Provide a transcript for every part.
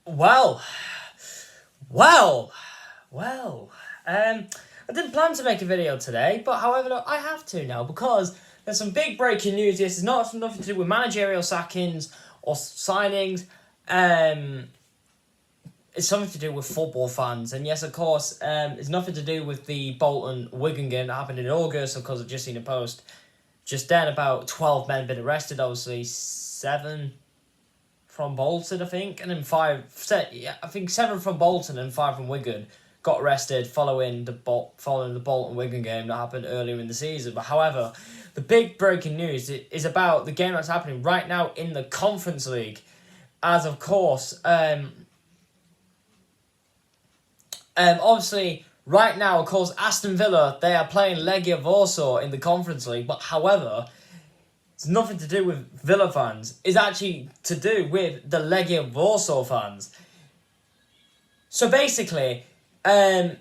Well, well, well. I didn't plan to make a video today, but however, I have to now because there's some big breaking news. This is nothing to do with managerial sackings or signings. It's something to do with football fans, and yes, of course, it's nothing to do with the Bolton-Wigan game that happened in August. Of course, I've just seen a post just then about 12 men been arrested. Obviously, 7 from Bolton, I think, and then 7 from Bolton and 5 from Wigan got arrested following the Bolton-Wigan game that happened earlier in the season. But however, the big breaking news is about the game that's happening right now in the Conference League, as of course, obviously, right now, of course, Aston Villa, they are playing Legia Warsaw in the Conference League, but however, it's nothing to do with Villa fans. It's actually to do with the Legia Warsaw fans. So basically, they've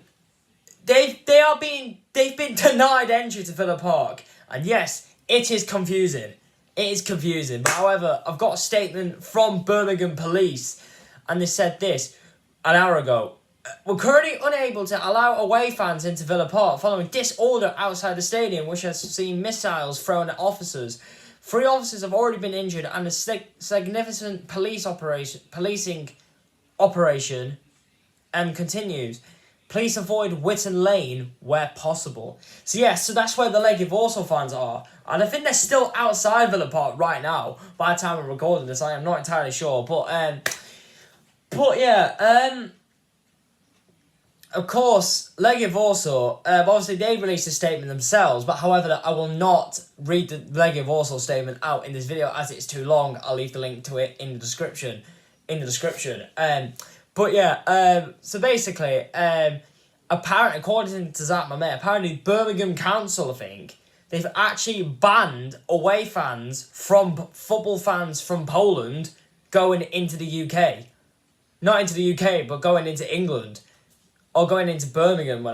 been denied entry to Villa Park, and yes, it is confusing. It is confusing, but however, I've got a statement from Birmingham Police, and they said this an hour ago. We're currently unable to allow away fans into Villa Park following disorder outside the stadium, which has seen missiles thrown at officers. 3 officers have already been injured, and a significant policing operation continues. Police avoid Witten Lane where possible. So that's where the Legia Warsaw fans are, and I think they're still outside Villa Park right now. By the time I'm recording this, I am not entirely sure, Of course, Legia Warsaw, obviously they released a statement themselves, but however, I will not read the Legia Warsaw statement out in this video as it's too long. I'll leave the link to it in the description. So basically, apparently, according to Zach, my mate, apparently Birmingham Council, I think, they've actually banned away fans from football fans from Poland going into the UK. Not into the UK, but going into England. Or going into Birmingham,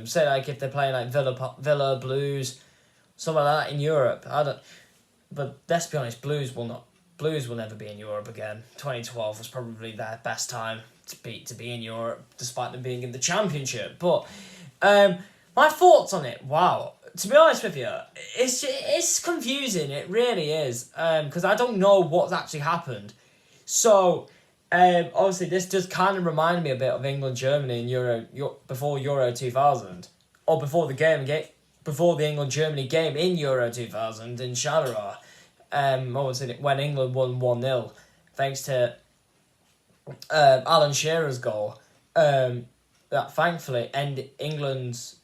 say like if they're playing like Villa, Blues, something like that in Europe. But let's be honest, Blues will never be in Europe again. 2012 was probably their best time to be in Europe, despite them being in the Championship. But my thoughts on it, wow. To be honest with you, it's confusing. It really is, because I don't know what's actually happened. So. Obviously, this just kind of reminded me a bit of England-Germany in before Euro 2000, or before the England-Germany game in Euro 2000 in Shamrock. When England won 1-0, thanks to Alan Shearer's goal, that thankfully ended England's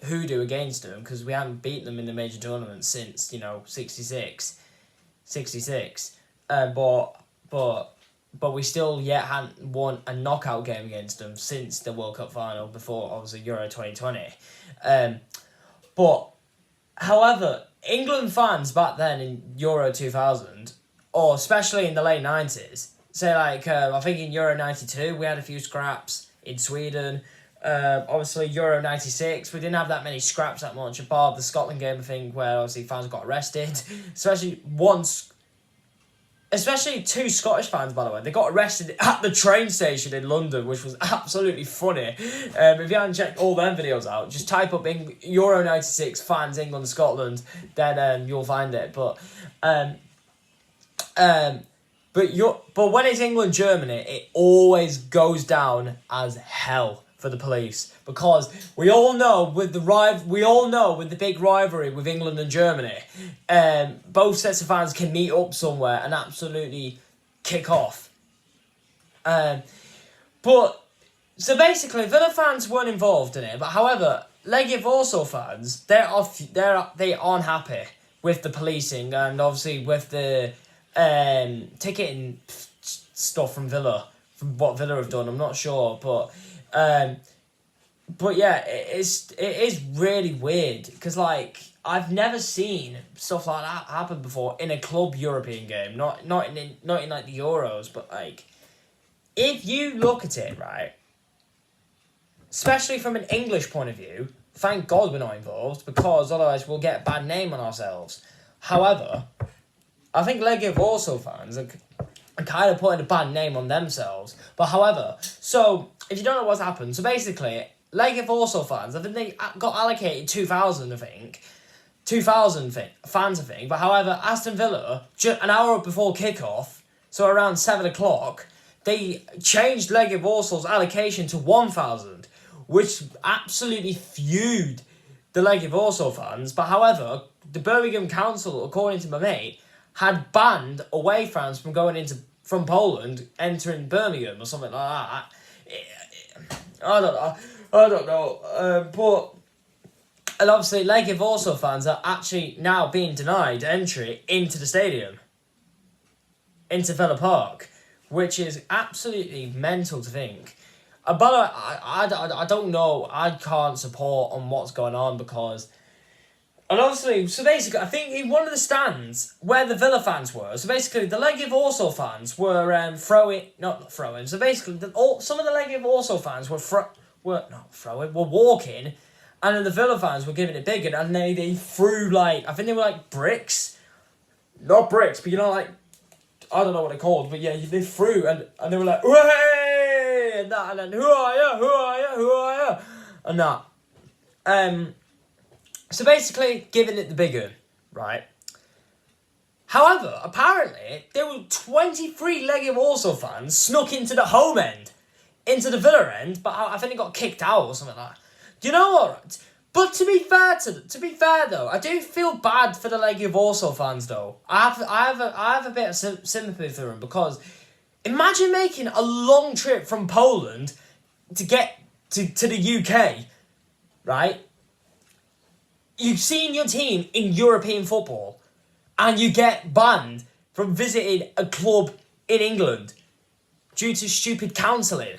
hoodoo against them, because we hadn't beaten them in the major tournament since 66. But we still yet hadn't won a knockout game against them since the World Cup final before, obviously, Euro 2020. But, however, England fans back then in Euro 2000, or especially in the late 90s, say like, I think in Euro 92 we had a few scraps in Sweden. Obviously, Euro 96, we didn't have that many scraps that much, apart the Scotland game, I think, where obviously fans got arrested. Especially 2 Scottish fans, by the way. They got arrested at the train station in London, which was absolutely funny. If you haven't checked all them videos out, just type up Euro 96 fans, England, Scotland, then you'll find it. But when it's England, Germany, it always goes down as hell for the police, because we all know with the big rivalry with England and Germany, both sets of fans can meet up somewhere and absolutely kick off. So basically, Villa fans weren't involved in it, but however, Legia Warsaw fans, they aren't happy with the policing and obviously with the ticketing stuff from Villa, from what Villa have done. I'm not sure, but yeah, it is really weird, because like I've never seen stuff like that happen before in a club European game, not in like the Euros, but like if you look at it, right, especially from an English point of view, thank God we're not involved, because otherwise we'll get a bad name on ourselves. However, I think Legia Warsaw fans and kind of putting a bad name on themselves. But however, so if you don't know what's happened, so basically, Legia Warsaw fans, I think they got allocated 2,000, I think. 2,000 fans, I think. But however, Aston Villa, an hour before kickoff, so around 7 o'clock, they changed Legia Warsaw's allocation to 1,000, which absolutely fueled the Legia Warsaw fans. But however, the Birmingham Council, according to my mate, had banned away fans from Poland entering Birmingham or something like that. I don't know. But and obviously, Legia Warsaw fans are actually now being denied entry into the stadium, into Villa Park, which is absolutely mental to think. But I don't know. I can't support on what's going on because. And obviously, so basically, I think in one of the stands where the Villa fans were, so basically the Legia Warsaw fans were not throwing. So basically, some of the Legia Warsaw fans were walking, and then the Villa fans were giving it big, and they threw I think they were bricks, not bricks, but I don't know what they're called, but yeah, they threw and they were like, "Way!" and that, and then who are you, and that, So basically, giving it the big un, right? However, apparently, there were 23 Legia Warsaw fans snuck into the home end, into the Villa end, but I think they got kicked out or something like that. Do you know what? But to be fair though, I do feel bad for the Legia Warsaw fans though. I have a bit of sympathy for them because imagine making a long trip from Poland to get to the UK, right? You've seen your team in European football and you get banned from visiting a club in England due to stupid counselling.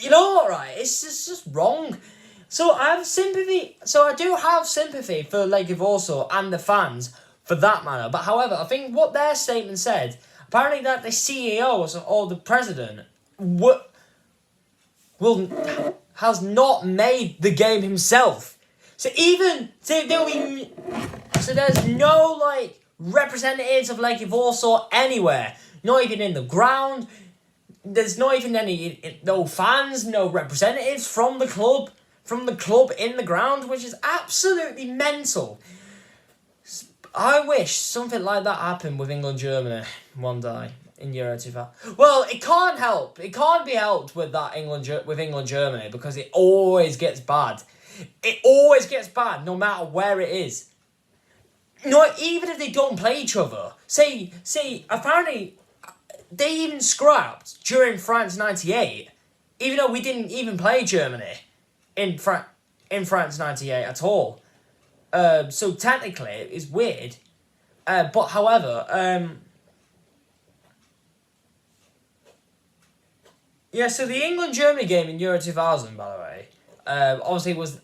You know what, right? It's just wrong. So I have sympathy. So I do have sympathy for Legia Warsaw and the fans for that matter. But however, I think what their statement said, apparently that the CEO or the president has not made the game himself. So there's no representatives of Legia Warsaw anywhere. Not even in the ground. There's not even no fans, no representatives from the club in the ground, which is absolutely mental. I wish something like that happened with England-Germany one day in Euro 2000. Well, it can't help. It can't be helped with that England-Germany because it always gets bad. It always gets bad, no matter where it is. Not even if they don't play each other. See, apparently, they even scrapped during France 98, even though we didn't even play Germany in France 98 at all. So technically, it's weird. But however, yeah, so the England-Germany game in Euro 2000, by the way, obviously was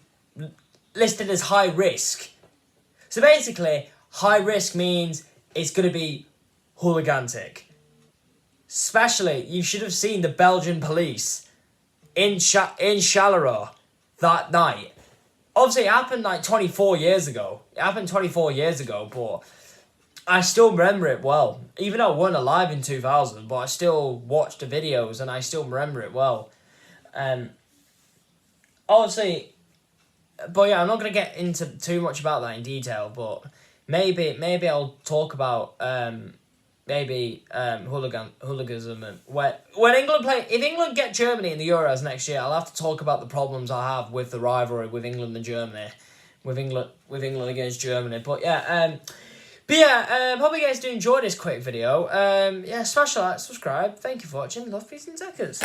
listed as high risk. So basically, high risk means it's going to be hooligantic. Especially, you should have seen the Belgian police in Charleroi that night. Obviously, it happened 24 years ago. But I still remember it well. Even though I wasn't alive in 2000, but I still watched the videos and I still remember it well. Obviously, but yeah, I'm not going to get into too much about that in detail, but maybe I'll talk about hooliganism and when England if England get Germany in the Euros next year, I'll have to talk about the problems I have with the rivalry with England and Germany, with England against Germany. But yeah, hope you guys do enjoy this quick video. Smash the like, subscribe. Thank you for watching. Love, peace, and seconds.